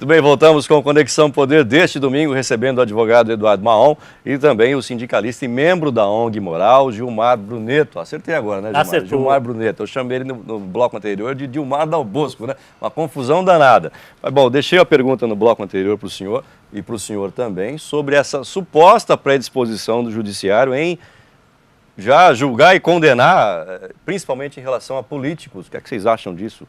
Muito bem, voltamos com Conexão Poder deste domingo, recebendo o advogado Eduardo Mahon e também o sindicalista e membro da ONG Moral, Gilmar Bruneto. Acertei agora, né, Gilmar? Acertou. Gilmar Bruneto. Eu chamei ele no bloco anterior de Gilmar Dal Bosco, né? Uma confusão danada. Mas, bom, deixei a pergunta no bloco anterior para o senhor e para o senhor também sobre essa suposta predisposição do judiciário em já julgar e condenar, principalmente em relação a políticos. O que é que vocês acham disso?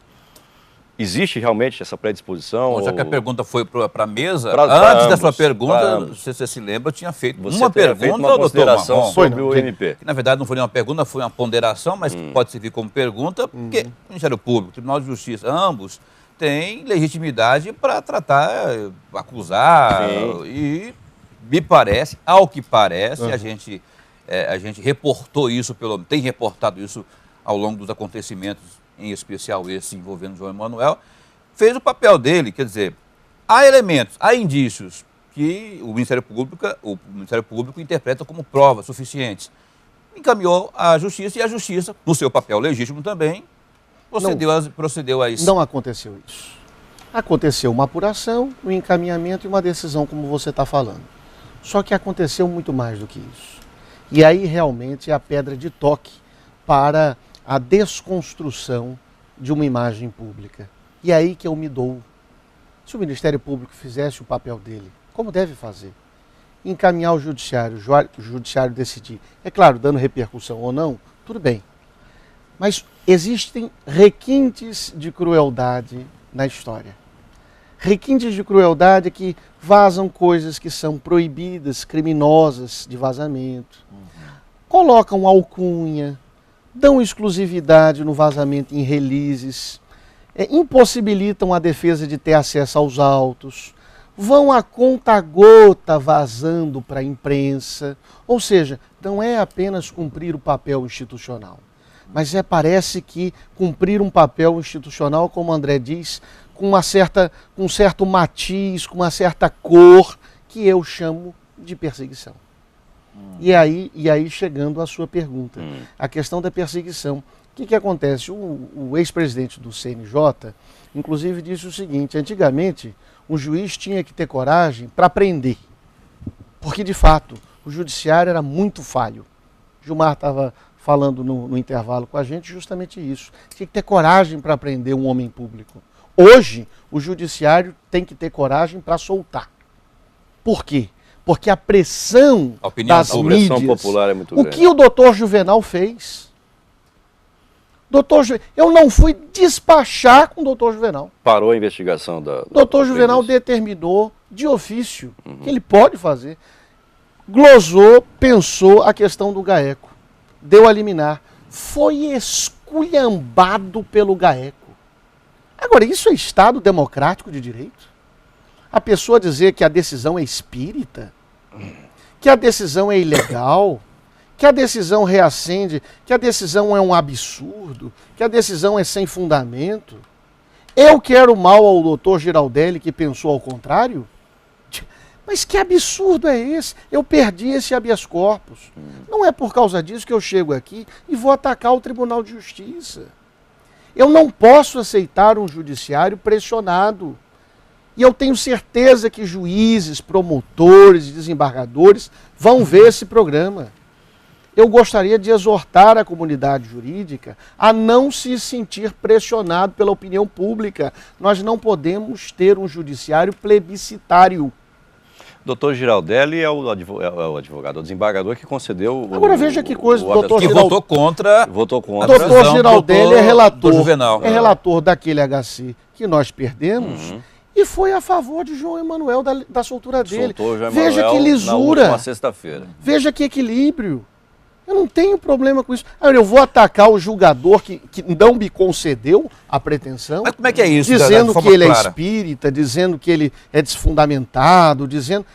Existe realmente essa predisposição? Bom, já que a pergunta foi para a mesa, Pra antes da ambos, sua pergunta, ambos. você se lembra, eu tinha feito Você uma teria feito pergunta uma ao doutor consideração Mahon, sobre o MP. que na verdade não foi nenhuma pergunta, foi uma ponderação, mas que pode servir como pergunta, porque o Ministério Público, o Tribunal de Justiça, ambos têm legitimidade para tratar, acusar, e me parece, ao que parece, a gente reportou isso, tem reportado isso ao longo dos acontecimentos, em especial esse envolvendo João Emanuel, fez o papel dele, quer dizer, há elementos, há indícios que o Ministério Público interpreta como provas suficientes. Encaminhou à Justiça e a Justiça, no seu papel legítimo também, procedeu a isso. Não aconteceu isso. Aconteceu uma apuração, um encaminhamento e uma decisão, como você está falando. Só que aconteceu muito mais do que isso. E aí realmente é a pedra de toque para a desconstrução de uma imagem pública. E é aí que eu me dou. Se o Ministério Público fizesse o papel dele, como deve fazer, encaminhar o judiciário decidir, é claro, dando repercussão ou não, tudo bem. Mas existem requintes de crueldade na história. Requintes de crueldade que vazam coisas que são proibidas, criminosas de vazamento, colocam alcunha, dão exclusividade no vazamento em releases, impossibilitam a defesa de ter acesso aos autos, vão a conta-gota vazando para a imprensa. Ou seja, não é apenas cumprir o papel institucional, mas parece que cumprir um papel institucional, como o André diz, com um certo matiz, com uma certa cor, que eu chamo de perseguição. E aí chegando à sua pergunta, a questão da perseguição. O que acontece? O ex-presidente do CNJ, inclusive, disse o seguinte: antigamente, o juiz tinha que ter coragem para prender, porque, de fato, o judiciário era muito falho. Gilmar estava falando no intervalo com a gente justamente isso. Tinha que ter coragem para prender um homem público. Hoje, o judiciário tem que ter coragem para soltar. Por quê? Porque a pressão das mídias... A pressão popular é muito grande. O que o doutor Juvenal fez? Eu não fui despachar com o doutor Juvenal. Parou a investigação da... O doutor Juvenal determinou de ofício que ele pode fazer. Glosou, pensou a questão do GAECO. Deu a liminar. Foi esculhambado pelo GAECO. Agora, isso é Estado democrático de direito? A pessoa dizer que a decisão é espírita, que a decisão é ilegal, que a decisão reacende, que a decisão é um absurdo, que a decisão é sem fundamento. Eu quero mal ao doutor Giraldelli, que pensou ao contrário? Mas que absurdo é esse? Eu perdi esse habeas corpus. Não é por causa disso que eu chego aqui e vou atacar o Tribunal de Justiça. Eu não posso aceitar um judiciário pressionado. E eu tenho certeza que juízes, promotores e desembargadores vão ver esse programa. Eu gostaria de exortar a comunidade jurídica a não se sentir pressionado pela opinião pública. Nós não podemos ter um judiciário plebiscitário. Doutor Giraldelli é o advogado, o desembargador que concedeu... Agora veja que coisa, o doutor Giraldelli votou contra. O doutor Giraldelli é relator daquele HC que nós perdemos e foi a favor de João Emanuel da soltura dele. Veja que lisura. Na última sexta-feira. Veja que equilíbrio. Eu não tenho problema com isso. Eu vou atacar o julgador que não me concedeu a pretensão. Mas como é que é isso? Dizendo que ele é espírita, dizendo que ele é desfundamentado, dizendo...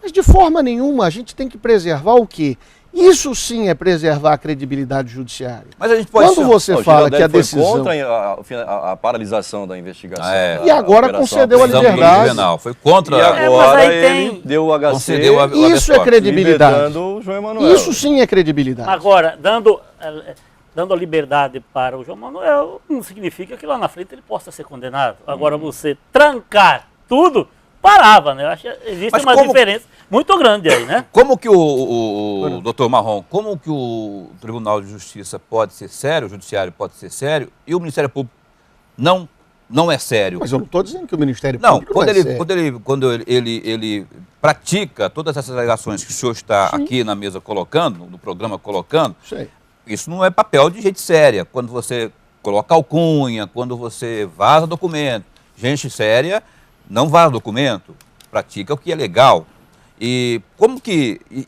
Mas de forma nenhuma, a gente tem que preservar o quê? Isso sim é preservar a credibilidade judiciária. Mas a gente pode Quando você fala que a decisão... Foi contra a paralisação da investigação. E agora concedeu a liberdade. Foi contra... E agora ele deu o HC. Isso é credibilidade. O João Emanuel. Isso sim é credibilidade. Agora, dando a liberdade para o João Manuel, não significa que lá na frente ele possa ser condenado. Agora, você trancar tudo, parava, né? Eu acho que existe Mas uma como- diferença muito grande aí, né? Como que o doutor Marrom, como que o Tribunal de Justiça pode ser sério, o Judiciário pode ser sério, e o Ministério Público não é sério? Mas eu não estou dizendo que o Ministério Não, Público quando, não é ele, sério. ele pratica todas essas alegações que o senhor está Sim. aqui na mesa colocando, no programa colocando, Sei. isso não é papel de gente séria. Quando você coloca alcunha, quando você vaza documento, gente séria não vaza documento, pratica o que é legal. E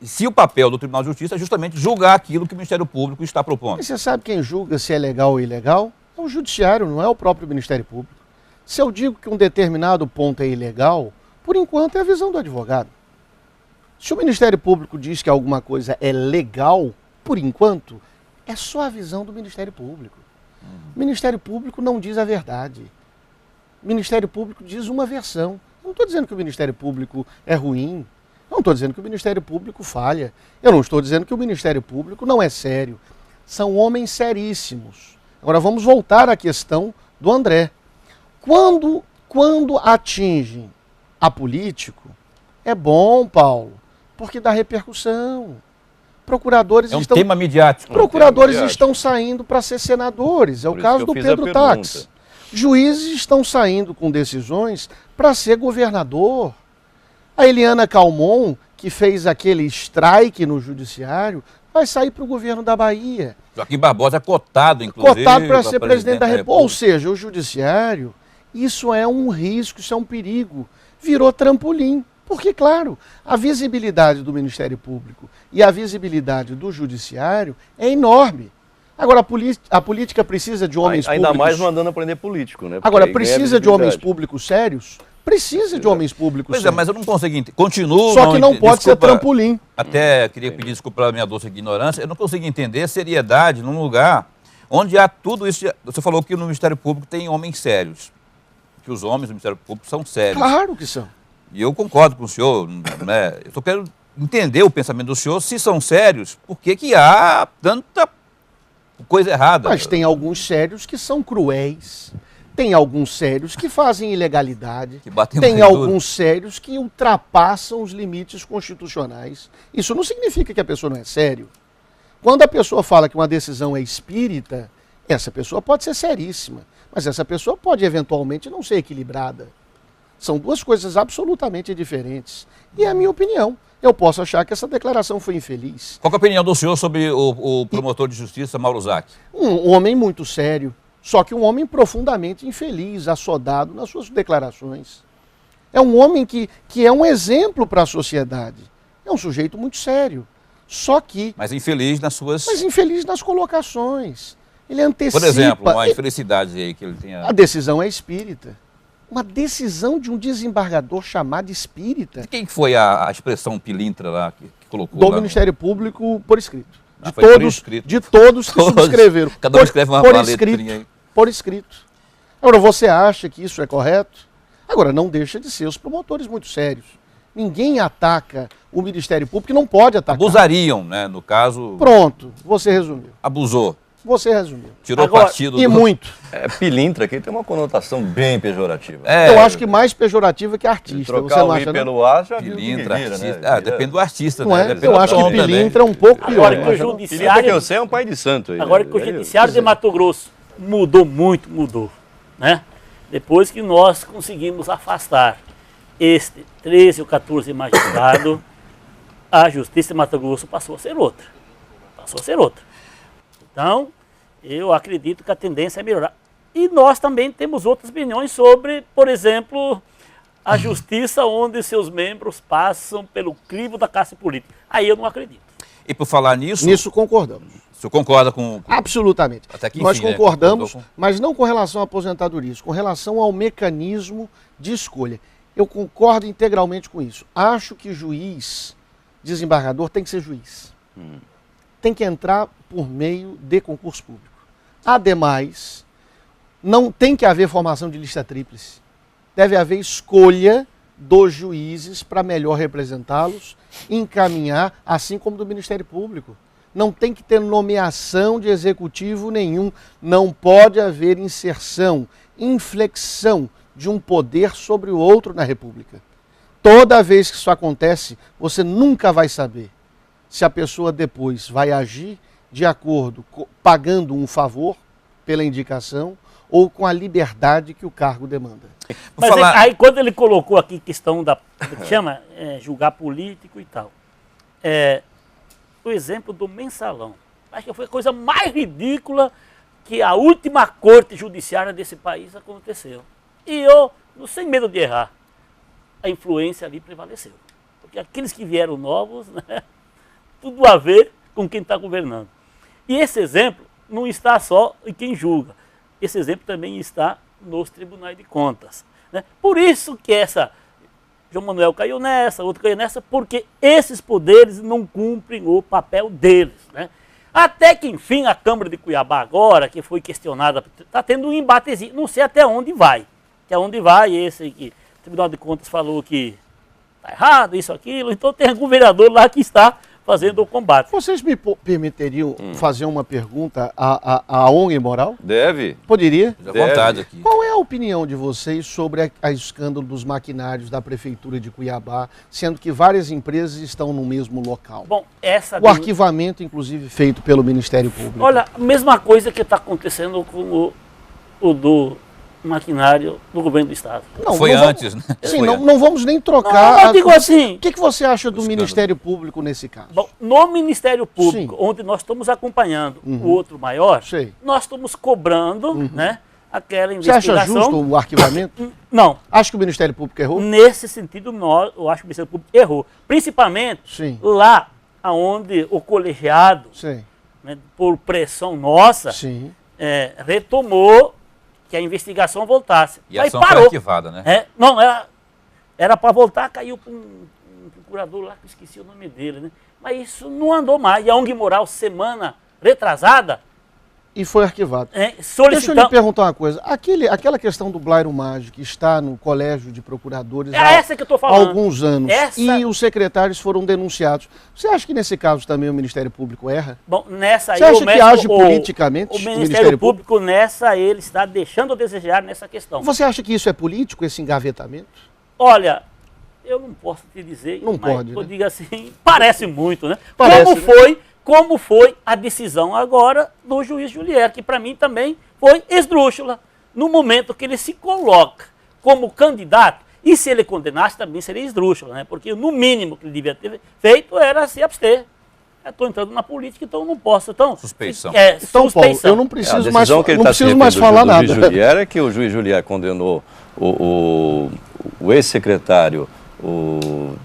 se o papel do Tribunal de Justiça é justamente julgar aquilo que o Ministério Público está propondo? Mas você sabe quem julga se é legal ou ilegal? É o Judiciário, não é o próprio Ministério Público. Se eu digo que um determinado ponto é ilegal, por enquanto é a visão do advogado. Se o Ministério Público diz que alguma coisa é legal, por enquanto, é só a visão do Ministério Público. O Ministério Público não diz a verdade. O Ministério Público diz uma versão. Eu não estou dizendo que o Ministério Público é ruim. Eu não estou dizendo que o Ministério Público falha. Eu não estou dizendo que o Ministério Público não é sério. São homens seríssimos. Agora vamos voltar à questão do André. Quando atingem a político, é bom, Paulo, porque dá repercussão. Procuradores É um estão tema midiático. Procuradores midiático. estão saindo para ser senadores, é o Por isso caso que do eu fiz a Pedro pergunta. Táxi. Juízes estão saindo com decisões para ser governador. A Eliana Calmon, que fez aquele strike no judiciário, vai sair para o governo da Bahia. Joaquim Barbosa é cotado, inclusive. Cotado para ser presidente da República. Ou República. seja, o judiciário, isso é um risco, isso é um perigo. Virou trampolim. Porque, claro, a visibilidade do Ministério Público e a visibilidade do Judiciário é enorme. Agora, a política precisa de homens Ainda públicos... mais mandando aprender político, né? Porque Agora, aí ganha precisa de homens visibilidade. públicos sérios? Precisa de homens públicos Pois é, sérios. mas eu não consigo entender. Continuo. Só que não pode ser desculpa, trampolim. Até queria pedir desculpa pela minha doce ignorância. Eu não consigo entender seriedade num lugar onde há tudo isso. Você falou que no Ministério Público tem homens sérios. Que os homens do Ministério Público são sérios. Claro que são. E eu concordo com o senhor, né? Eu só quero entender o pensamento do senhor, se são sérios, por que há tanta coisa errada? Mas tem alguns sérios que são cruéis. Tem alguns sérios que fazem ilegalidade. Que batem Tem mais duro. alguns sérios que ultrapassam os limites constitucionais. Isso não significa que a pessoa não é sério. Quando a pessoa fala que uma decisão é espírita, essa pessoa pode ser seríssima. Mas essa pessoa pode eventualmente não ser equilibrada. São duas coisas absolutamente diferentes. E é a minha opinião. Eu posso achar que essa declaração foi infeliz. Qual que é a opinião do senhor sobre o promotor de justiça, Mauro Zac? Um homem muito sério, só que um homem profundamente infeliz, assodado nas suas declarações. É um homem que é um exemplo para a sociedade. É um sujeito muito sério. Só que, Mas infeliz nas suas... mas infeliz nas colocações. Ele antecipa. Por exemplo, uma infelicidade aí que ele tenha... A decisão é espírita. Uma decisão de um desembargador chamado espírita De quem foi a expressão pilintra lá que colocou do lá Ministério Público por escrito. Ah, foi por escrito. De todos que Todos. subscreveram. Cada um escreve uma por letrinha escrito, aí. por escrito. Agora, você acha que isso é correto? Agora, não deixa de ser os promotores muito sérios. Ninguém ataca o Ministério Público, não pode atacar. Abusariam, né? No caso, Pronto, você resumiu. abusou. Você resumiu. Tirou Agora, partido E do... muito. Pilintra aqui tem uma conotação bem pejorativa. É, Eu acho que mais pejorativa que Se artista. Você trocar não o I acha, não? pelo A, já viu o que pilintra, vira, né? artista. Ah, depende do artista, Não né? é? Depende Eu do acho que tom também. pilintra é um pouco pior. Agora que o mas- Pilintra que judiciário, eu sei é um pai de santo. Aí, agora que o né? judiciário de Mato Grosso mudou muito, né? Depois que nós conseguimos afastar este 13 ou 14 magistrado, a justiça de Mato Grosso passou a ser outra. Passou a ser outra. Então, eu acredito que a tendência é melhorar. E nós também temos outras opiniões sobre, por exemplo, a justiça onde seus membros passam pelo crivo da classe política. Aí eu não acredito. E por falar nisso, Nisso concordamos. o senhor concorda com... Absolutamente. Até que Nós enfim, né? concordamos, Concordou mas não com relação à aposentadoria, com relação ao mecanismo de escolha. Eu concordo integralmente com isso. Acho que juiz, desembargador, tem que ser juiz. Tem que entrar por meio de concurso público. Ademais, não tem que haver formação de lista tríplice. Deve haver escolha dos juízes para melhor representá-los, encaminhar, assim como do Ministério Público. Não tem que ter nomeação de executivo nenhum. Não pode haver inserção, inflexão de um poder sobre o outro na República. Toda vez que isso acontece, você nunca vai saber se a pessoa depois vai agir de acordo, pagando um favor pela indicação ou com a liberdade que o cargo demanda. Mas aí quando ele colocou aqui questão da, que chama, julgar político e tal, o exemplo do mensalão, acho que foi a coisa mais ridícula que a última corte judiciária desse país aconteceu. E eu, sem medo de errar, a influência ali prevaleceu. Porque aqueles que vieram novos, né, tudo a ver com quem está governando. E esse exemplo não está só em quem julga. Esse exemplo também está nos tribunais de contas, né? Por isso que João Manuel caiu nessa, outro caiu nessa, porque esses poderes não cumprem o papel deles, né? Até que, enfim, a Câmara de Cuiabá agora, que foi questionada, está tendo um embatezinho, não sei até onde vai. Até onde vai esse que o Tribunal de Contas falou que está errado, isso, aquilo, então tem algum vereador lá que está fazendo o combate. Vocês me permitiriam fazer uma pergunta à ONG Moral? Deve. Poderia? À vontade aqui. Qual é a opinião de vocês sobre a escândalo dos maquinários da Prefeitura de Cuiabá, sendo que várias empresas estão no mesmo local? Bom, o arquivamento, inclusive, feito pelo Ministério Público. Olha, a mesma coisa que está acontecendo com o do maquinário do governo do Estado. Não, foi antes, né? Sim, não vamos nem trocar. Não, eu digo assim. O que você acha do Ministério Público nesse caso? Bom, no Ministério Público, onde nós estamos acompanhando o outro maior, nós estamos cobrando, né, aquela investigação. Você acha justo o arquivamento? Não. Acha que o Ministério Público errou? Nesse sentido, eu acho que o Ministério Público errou. Principalmente lá onde o colegiado, né, por pressão nossa, retomou que a investigação voltasse. E a ação foi arquivada, né? Não, era para voltar, caiu para um procurador lá, que eu esqueci o nome dele, né? Mas isso não andou mais. E a ONG Moral, semana retrasada... E foi arquivado. Deixa eu lhe perguntar uma coisa. Aquela questão do Blairo Maggi, que está no Colégio de Procuradores essa que eu tô falando. há alguns anos, e os secretários foram denunciados. Você acha que nesse caso também o Ministério Público erra? Bom, nessa aí... Você acha que age politicamente o Ministério Público nessa, ele está deixando a desejar nessa questão. Você acha que isso é político, esse engavetamento? Olha, eu não posso te dizer, não pode, eu né? digo assim, parece muito, né? Parece, Como foi a decisão agora do juiz Julier, que para mim também foi esdrúxula, no momento que ele se coloca como candidato, e se ele condenasse também seria esdrúxula, né? Porque no mínimo que ele devia ter feito era se abster. Eu estou entrando na política, então eu não posso. Então, suspeição. Então, Paulo, eu não preciso mais falar nada. O juiz Julier é que o juiz Julier condenou o ex-secretário, o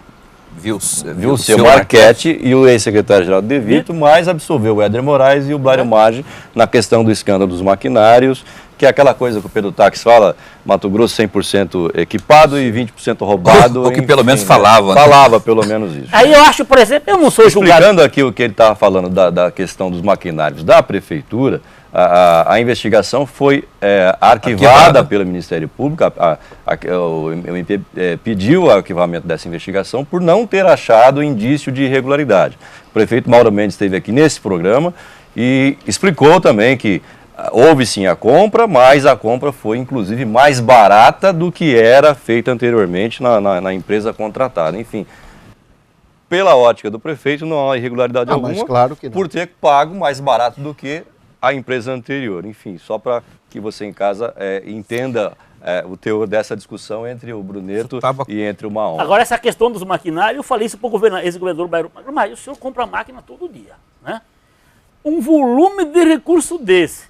Vilceu Marchetti e o ex-secretário Geraldo De Vito, mas absolveu o Éder Moraes e o Blairo Maggi na questão do escândalo dos maquinários, que é aquela coisa que o Pedro Tax fala, Mato Grosso 100% equipado e 20% roubado. O que pelo menos falava. Né? Falava pelo menos isso. Aí eu acho, por exemplo, eu não sou julgado. Explicando aqui o que ele estava falando da questão dos maquinários da Prefeitura, a investigação foi arquivada pelo Ministério Público. O MP pediu o arquivamento dessa investigação por não ter achado indício de irregularidade. O prefeito Mauro Mendes esteve aqui nesse programa e explicou também que houve sim a compra, mas a compra foi inclusive mais barata do que era feita anteriormente na empresa contratada. Enfim, pela ótica do prefeito não há irregularidade alguma, mas claro que não, por ter pago mais barato do que a empresa anterior. Enfim, só para que você em casa entenda o teor dessa discussão entre o Bruneto e entre o Maon. Agora, essa questão dos maquinários, eu falei isso para o ex-governador Bairro, mas o senhor compra máquina todo dia, né? Um volume de recurso desse,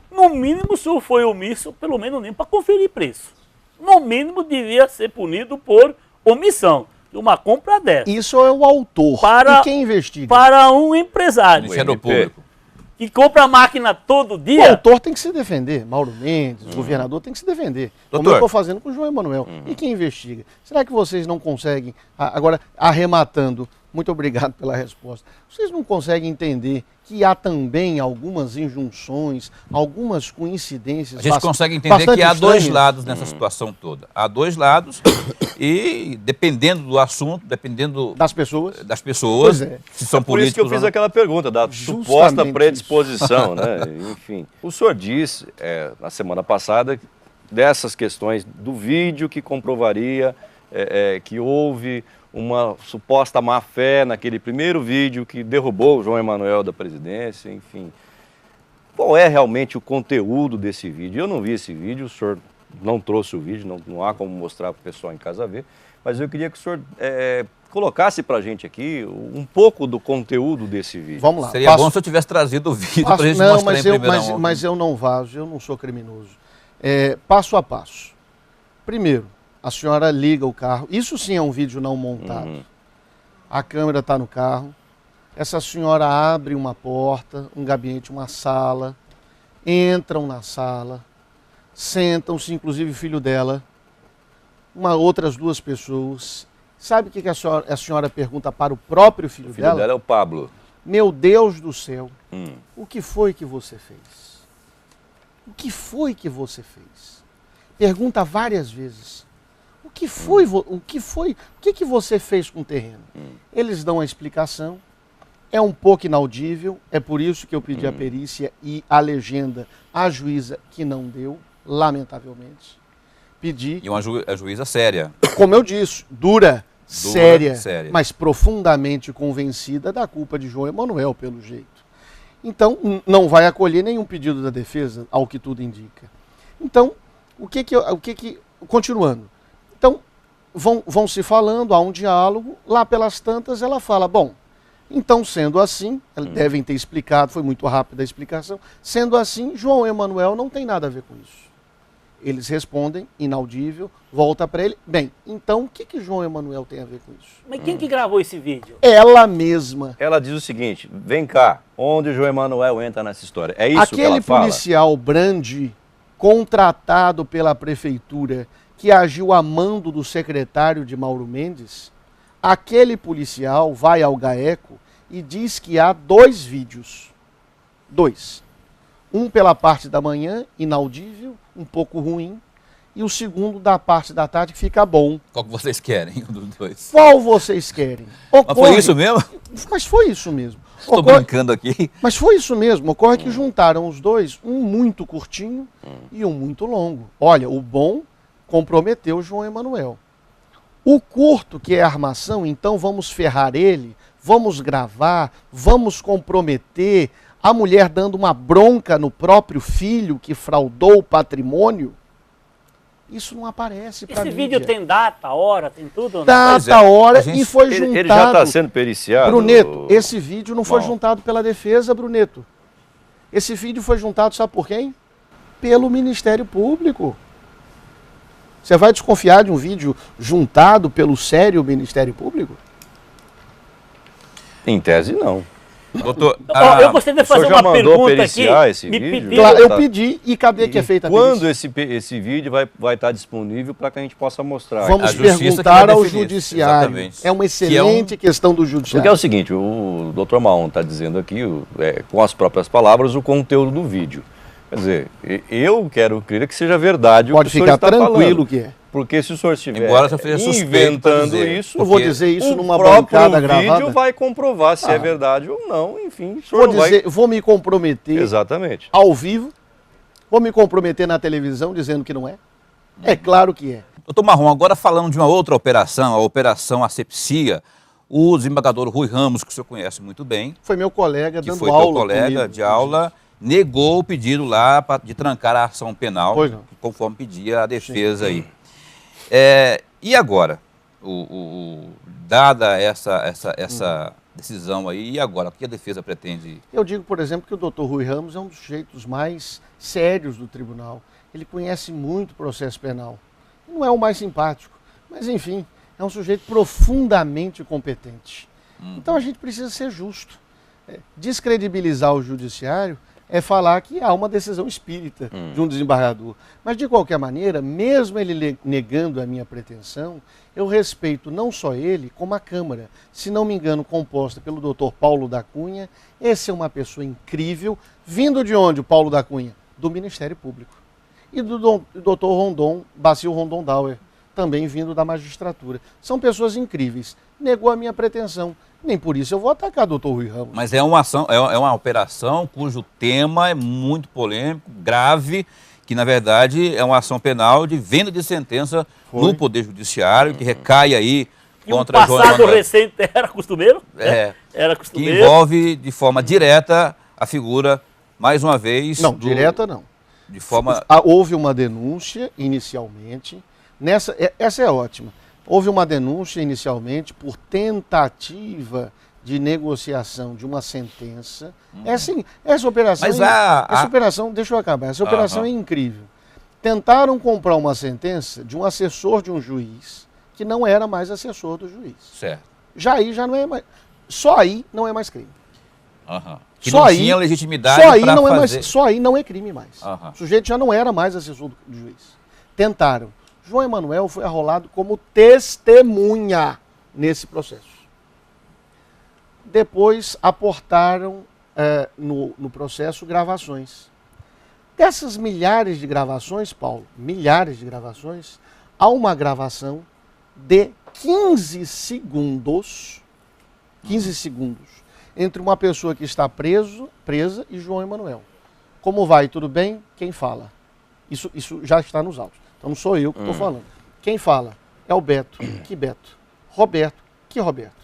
no mínimo o senhor foi omisso, pelo menos nem para conferir preço. No mínimo devia ser punido por omissão. Uma compra dessa. Isso é o autor. E quem investiga? Para um empresário. Ministério Público. Que compra a máquina todo dia. O autor tem que se defender. Mauro Mendes, o governador tem que se defender. Doutor. Como eu estou fazendo com o João Emanuel. E quem investiga? Será que vocês não conseguem, agora arrematando, muito obrigado pela resposta, vocês não conseguem entender que há também algumas injunções, algumas coincidências. A gente consegue entender que há dois lados nessa situação toda. Há dois lados e dependendo do assunto, dependendo das pessoas, se são políticos. Por isso que eu fiz aquela pergunta da suposta predisposição, né? Enfim, o senhor disse na semana passada dessas questões do vídeo que comprovaria que houve uma suposta má-fé naquele primeiro vídeo que derrubou o João Emanuel da presidência, enfim. Qual é realmente o conteúdo desse vídeo? Eu não vi esse vídeo, o senhor não trouxe o vídeo, não há como mostrar para o pessoal em casa ver, mas eu queria que o senhor colocasse para a gente aqui um pouco do conteúdo desse vídeo. Vamos lá. Seria bom se eu tivesse trazido o vídeo para a gente mostrar em primeira mão. Mas eu não vazo, eu não sou criminoso. Passo a passo. Primeiro, a senhora liga o carro. Isso sim é um vídeo não montado. Uhum. A câmera está no carro. Essa senhora abre uma porta, um gabinete, uma sala. Entram na sala. Sentam-se, inclusive o filho dela. Outras 2 pessoas. Sabe o que a senhora pergunta para o próprio filho dela? O filho dela é o Pablo. Meu Deus do céu, o que foi que você fez? O que foi que você fez? Pergunta várias vezes. O que que você fez com o terreno? Eles dão a explicação. É um pouco inaudível, é por isso que eu pedi a perícia e a legenda à juíza que não deu, lamentavelmente. Pedi. E uma juíza séria. Como eu disse, dura, séria, séria, mas profundamente convencida da culpa de João Emanuel, pelo jeito. Então, não vai acolher nenhum pedido da defesa, ao que tudo indica. Então, continuando. Então, vão se falando, há um diálogo, lá pelas tantas ela fala, bom, então sendo assim, devem ter explicado, foi muito rápida a explicação, sendo assim, João Emanuel não tem nada a ver com isso. Eles respondem, inaudível, volta para ele. Bem, então o que João Emanuel tem a ver com isso? Mas quem que gravou esse vídeo? Ela mesma. Ela diz o seguinte, vem cá, onde o João Emanuel entra nessa história? É isso que ela fala? Aquele policial Brandi, contratado pela prefeitura, que agiu a mando do secretário de Mauro Mendes, aquele policial vai ao GAECO e diz que há 2 vídeos. 2. Um pela parte da manhã, inaudível, um pouco ruim, e o segundo da parte da tarde que fica bom. Qual que vocês querem, um dos 2? Qual vocês querem? Mas foi isso mesmo? Mas foi isso mesmo. Estou brincando aqui. Mas foi isso mesmo. Ocorre que juntaram os 2, um muito curtinho e um muito longo. Olha, o bom comprometeu o João Emanuel. O curto, que é a armação, então vamos ferrar ele, vamos gravar, vamos comprometer, a mulher dando uma bronca no próprio filho que fraudou o patrimônio, isso não aparece para mídia. Esse vídeo tem data, hora, tem tudo? Data, hora e foi juntado. Ele já está sendo periciado? Bruneto, esse vídeo não foi juntado pela defesa, Bruneto. Esse vídeo foi juntado, sabe por quem? Pelo Ministério Público. Você vai desconfiar de um vídeo juntado pelo sério Ministério Público? Em tese, não. Doutor, eu gostaria de fazer uma pergunta aqui. Esse vídeo? Claro, eu pedi e cadê que é feita a Quando esse vídeo vai estar disponível para que a gente possa mostrar? Vamos perguntar ao Judiciário. Exatamente. É uma excelente questão do Judiciário. Porque é o seguinte, o doutor Mahon está dizendo aqui, com as próprias palavras, o conteúdo do vídeo. Quer dizer, eu quero crer que seja verdade o que o senhor está falando. Pode ficar tranquilo que é. Porque se o senhor estiver inventando isso, eu vou dizer isso numa bancada gravada. O vídeo vai comprovar se é verdade ou não, enfim. Vou me comprometer. Exatamente. Ao vivo, vou me comprometer na televisão dizendo que não é. É claro que é. Doutor Mahon, agora falando de uma outra operação, a Operação Asepsia, o desembargador Rui Ramos, que o senhor conhece muito bem. Foi meu colega dando aula. Que foi teu colega de aula. Negou o pedido lá de trancar a ação penal, conforme pedia a defesa aí. E agora, dada essa decisão aí, e agora, o que a defesa pretende? Eu digo, por exemplo, que o doutor Rui Ramos é um dos sujeitos mais sérios do tribunal. Ele conhece muito o processo penal. Não é o mais simpático, mas enfim, é um sujeito profundamente competente. Então a gente precisa ser justo. Descredibilizar o judiciário é falar que há uma decisão espírita de um desembargador. Mas, de qualquer maneira, mesmo ele negando a minha pretensão, eu respeito não só ele, como a Câmara. Se não me engano, composta pelo doutor Paulo da Cunha. Esse é uma pessoa incrível. Vindo de onde, o Paulo da Cunha? Do Ministério Público. E do doutor Rondon, Bacil Rondon Dauer, também vindo da magistratura. São pessoas incríveis. Negou a minha pretensão. Nem por isso eu vou atacar o doutor Rui Ramos. Mas é uma operação cujo tema é muito polêmico, grave, que na verdade é uma ação penal de venda de sentença no Poder Judiciário, que recai aí E um contra João passado Emanuel. recente era costumeiro? É, Era que costumeiro. envolve de forma direta a figura, mais uma vez... Não, direta não. De forma... Houve uma denúncia inicialmente, essa é ótima. Houve uma denúncia inicialmente por tentativa de negociação de uma sentença. Essa operação, Mas essa operação, deixa eu acabar, essa operação é incrível. Tentaram comprar uma sentença de um assessor de um juiz que não era mais assessor do juiz. Certo. Já aí já não é mais, só aí não é mais crime. Que Só não aí- tinha legitimidade Só aí para não é fazer... mais, só aí não é crime mais. Aham. O sujeito já não era mais assessor do juiz. Tentaram. João Emanuel foi arrolado como testemunha nesse processo. Depois aportaram no processo gravações. Dessas milhares de gravações, Paulo, milhares de gravações, há uma gravação de 15 segundos, entre uma pessoa que está presa e João Emanuel. Como vai? Tudo bem? Quem fala? Isso já está nos autos. Então não sou eu que estou falando. Quem fala é o Beto. Que Beto? Roberto. Que Roberto?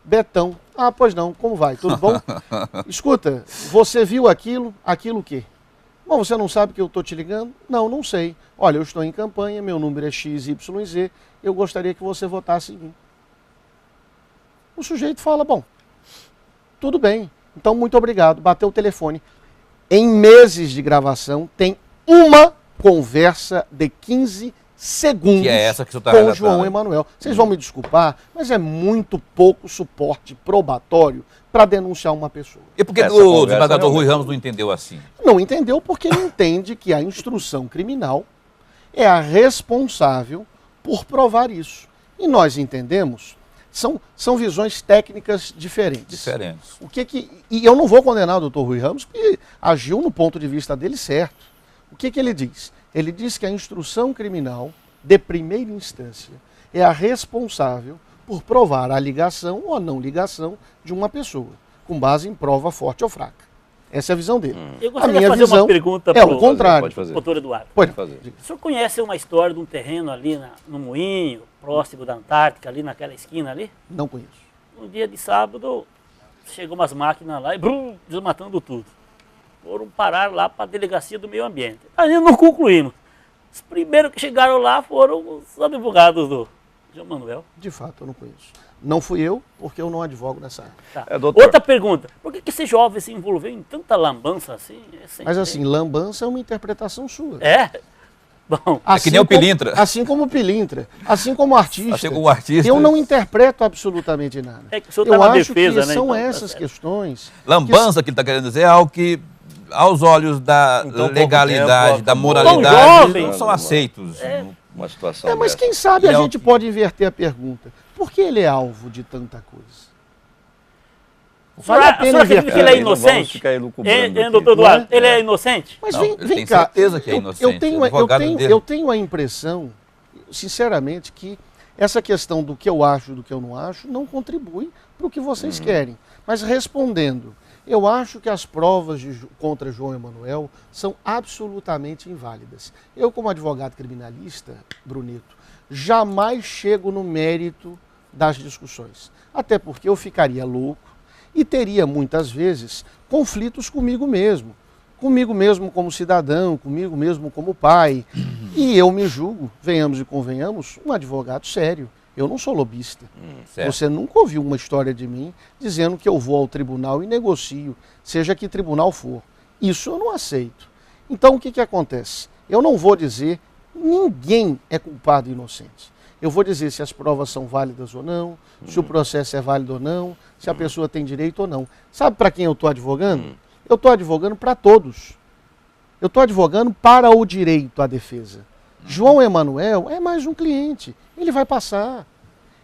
Betão. Ah, pois não. Como vai? Tudo bom? Escuta, você viu aquilo? Aquilo o quê? Bom, você não sabe que eu estou te ligando? Não, não sei. Olha, eu estou em campanha, meu número é XYZ, eu gostaria que você votasse em mim. O sujeito fala, bom, tudo bem, então muito obrigado, bateu o telefone. Em meses de gravação, tem uma conversa de 15 segundos Que é essa que você tá com o relatando. João Emanuel. Vocês vão me desculpar, mas é muito pouco suporte probatório para denunciar uma pessoa. E por que Essa o conversa desembargador Rui realmente- Ramos não entendeu assim? Não entendeu porque ele entende que a instrução criminal é a responsável por provar isso. E nós entendemos, são visões técnicas diferentes. Diferentes. E eu não vou condenar o doutor Rui Ramos, porque agiu no ponto de vista dele certo. O que ele diz? Ele diz que a instrução criminal de primeira instância é a responsável por provar a ligação ou a não ligação de uma pessoa, com base em prova forte ou fraca. Essa é a visão dele. Eu A gostaria minha de fazer visão uma pergunta é o pro contrário. Pode fazer. doutor Eduardo. Pode fazer. O senhor conhece uma história de um terreno ali no Moinho, próximo da Antártica, ali naquela esquina ali? Não conheço. Um dia de sábado, chegou umas máquinas lá e desmatando tudo. Foram parar lá para a delegacia do meio ambiente. Ainda não concluímos. Os primeiros que chegaram lá foram os advogados do João Manuel. De fato, eu não conheço. Não fui eu, porque eu não advogo nessa área. Tá. Doutor. Outra pergunta. Por que esse jovem se envolveu em tanta lambança assim? Mas assim, lambança é uma interpretação sua. É? Bom, que nem o Pilintra. Assim como o Pilintra. Assim como o artista. Assim como o artista. Eu não interpreto absolutamente nada. é que o senhor Eu está na acho defesa, que né? são Então, tá essas certo. questões. Lambança que ele está querendo dizer é algo que, aos olhos da Então, pouco legalidade, tempo, da acabou. moralidade, Tão jovem. não são aceitos. Uma situação É, mas dessa. quem sabe E a é o gente que- pode inverter a pergunta. Por que ele é alvo de tanta coisa? O senhor, Vale a o pena senhor acredita que ele é Aí não vamos inocente? ficar elucubrando aqui. Doutor Eduardo, Não é? ele é inocente? Mas Não, vem, eu vem tenho cá. certeza que é inocente. O advogado dele- Eu tenho a impressão, sinceramente, que essa questão do que eu acho e do que eu não acho não contribui para o que vocês querem. Mas respondendo, eu acho que as provas contra João Emanuel são absolutamente inválidas. Eu, como advogado criminalista, Brunito, jamais chego no mérito das discussões. Até porque eu ficaria louco e teria, muitas vezes, conflitos comigo mesmo como cidadão, comigo mesmo como pai. E eu me julgo, venhamos e convenhamos, um advogado sério. Eu não sou lobista. Certo. Você nunca ouviu uma história de mim dizendo que eu vou ao tribunal e negocio, seja que tribunal for. Isso eu não aceito. Então o que acontece? Eu não vou dizer ninguém é culpado e inocente. Eu vou dizer se as provas são válidas ou não, se o processo é válido ou não, se a pessoa tem direito ou não. Sabe para quem eu estou advogando? Eu estou advogando para todos. Eu estou advogando para o direito à defesa. João Emanuel é mais um cliente. Ele vai passar.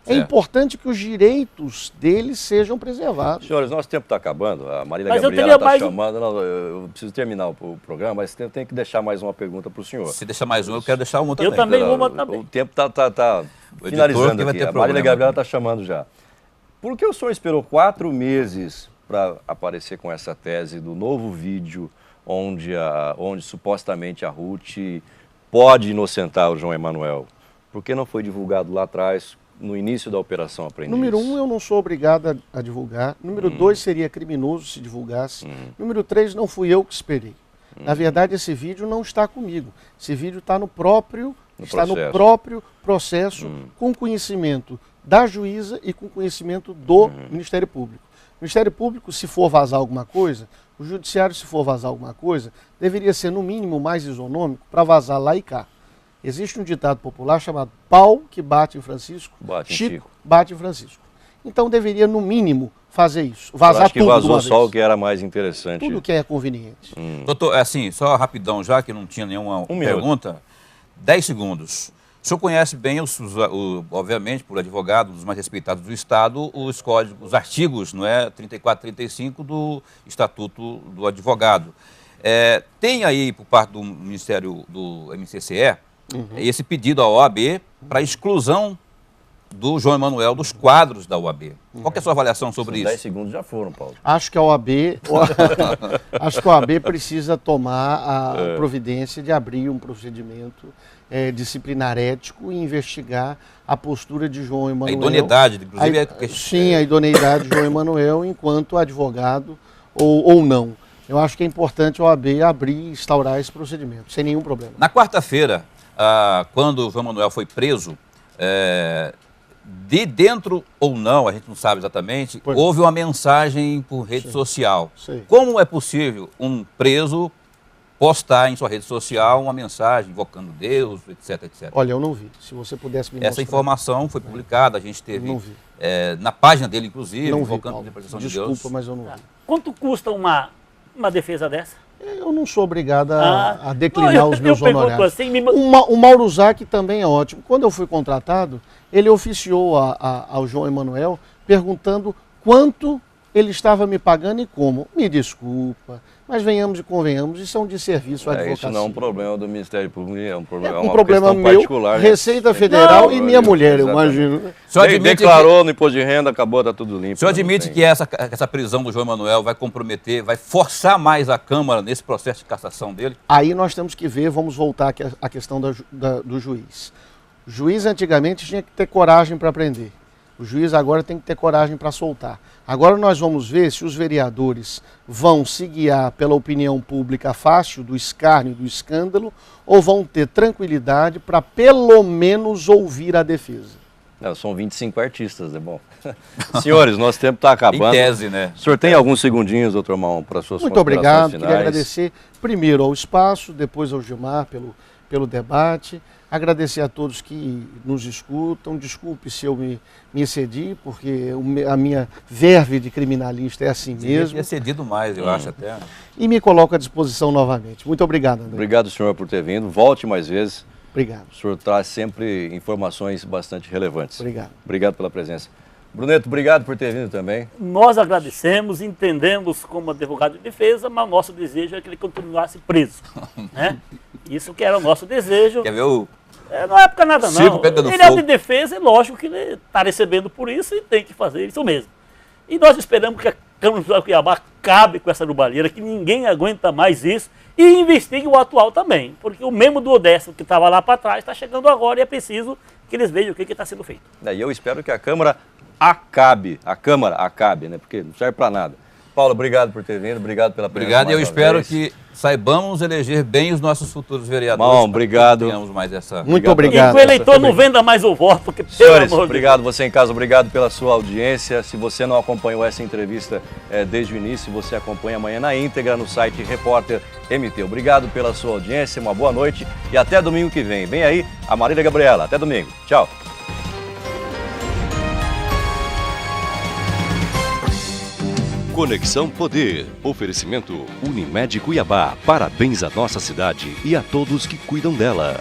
É Certo. importante que os direitos dele sejam preservados. Senhores, nosso tempo está acabando. A Marília Mas eu Gabriela teria está mais um- chamando. Não, eu preciso terminar o programa, mas eu tenho que deixar mais uma pergunta para o senhor. Se deixar mais um, eu quero deixar um também. Eu também vou O botar bem. tempo está O editor finalizando que vai aqui. ter A Marília problema Gabriela aqui. está chamando já. Por que o senhor esperou 4 meses para aparecer com essa tese do novo vídeo onde supostamente a Ruth pode inocentar o João Emanuel? Por que não foi divulgado lá atrás, no início da Operação Aprendiz? Número 1, eu não sou obrigado a divulgar. Número 2, seria criminoso se divulgasse. Número 3, não fui eu que esperei. Na verdade, esse vídeo não está comigo. Esse vídeo está no próprio processo, com conhecimento da juíza e com conhecimento do Ministério Público. O Ministério Público, se for vazar alguma coisa, o Judiciário, se for vazar alguma coisa, deveria ser, no mínimo, mais isonômico para vazar lá e cá. Existe um ditado popular chamado pau que bate em Francisco, Chico bate em Francisco. Então deveria, no mínimo, fazer isso. Vazar tudo de uma vez. Vazou só o que era mais interessante. Tudo que é conveniente. Doutor, assim, só rapidão já, que não tinha nenhuma pergunta. 10 segundos. O senhor conhece bem, obviamente, por advogado, dos mais respeitados do Estado, os códigos, os artigos, não é, 34 e 35 do Estatuto do Advogado. Tem aí, por parte do Ministério do MCCE, esse pedido à OAB para exclusão do João Emanuel dos quadros da OAB. Qual que é a sua avaliação sobre isso? 10 segundos já foram, Paulo. Acho que a OAB precisa tomar a providência de abrir um procedimento disciplinar ético e investigar a postura de João Emanuel. A idoneidade, inclusive. Sim, a idoneidade de João Emanuel enquanto advogado ou não. Eu acho que é importante a OAB abrir e instaurar esse procedimento, sem nenhum problema. Na quarta-feira, quando o João Emanuel foi preso, de dentro ou não, a gente não sabe exatamente, houve uma mensagem por rede social. Sei. Como é possível um preso postar em sua rede social uma mensagem invocando Deus, etc, etc? Olha, eu não vi. Se você pudesse me mostrar. Essa informação foi publicada, a gente teve não vi. Na página dele, inclusive, Não invocando vi, a interpretação Paulo. de Deus. Desculpa, mas eu não vi. Quanto custa uma defesa dessa? Eu não sou obrigado a declinar os meus honorários. Assim, O Mauro Zac também é ótimo. Quando eu fui contratado, ele oficiou ao João Emanuel perguntando quanto ele estava me pagando e como. Me desculpa, mas venhamos e convenhamos, isso é um desserviço à advocacia. Isso não é um problema do Ministério Público, é um problema, um problema meu, particular. Receita Federal e minha mulher, eu imagino. Declarou no imposto de renda, acabou, está tudo limpo. O senhor admite que essa prisão do João Emanuel vai comprometer, vai forçar mais a Câmara nesse processo de cassação dele? Aí nós temos que ver, vamos voltar à questão do juiz. O juiz antigamente tinha que ter coragem para prender. O juiz agora tem que ter coragem para soltar. Agora nós vamos ver se os vereadores vão se guiar pela opinião pública fácil, do escárnio, do escândalo, ou vão ter tranquilidade para pelo menos ouvir a defesa. Não, são 25 artistas, é bom. Senhores, nosso tempo está acabando. Em tese, né? O senhor tem alguns segundinhos, doutor Mão, para suas Muito considerações obrigado. finais? Queria agradecer primeiro ao espaço, depois ao Gilmar pelo debate. Agradecer a todos que nos escutam. Desculpe se eu me excedi, porque a minha verve de criminalista é assim mesmo. Devia ter cedido mais, eu acho até. E me coloco à disposição novamente. Muito obrigado, André. Obrigado, senhor, por ter vindo. Volte mais vezes. Obrigado. O senhor traz sempre informações bastante relevantes. Obrigado. Obrigado pela presença. Bruneto, obrigado por ter vindo também. Nós agradecemos, entendemos como advogado de defesa, mas o nosso desejo é que ele continuasse preso. Né? Isso que era o nosso desejo. Quer ver o... Não é época nada não. Ele é de defesa, é lógico que ele está recebendo por isso e tem que fazer isso mesmo. E nós esperamos que a Câmara Municipal de Cuiabá acabe com essa roubalheira, que ninguém aguenta mais isso e investigue o atual também. Porque o mesmo do Odessa que estava lá para trás está chegando agora e é preciso que eles vejam o que está sendo feito. E eu espero que a Câmara acabe, né? Porque não serve para nada. Paulo, obrigado por ter vindo, obrigado pela presença. Obrigado, e eu espero que saibamos eleger bem os nossos futuros vereadores. Bom, obrigado. Tenhamos mais essa... Muito obrigado. E que o eleitor não venda mais o voto, porque senhores, obrigado você em casa, obrigado pela sua audiência. Se você não acompanhou essa entrevista desde o início, você acompanha amanhã na íntegra no site Repórter MT. Obrigado pela sua audiência, uma boa noite e até domingo que vem. Vem aí a Marília Gabriela. Até domingo. Tchau. Conexão Poder. Oferecimento Unimed Cuiabá. Parabéns à nossa cidade e a todos que cuidam dela.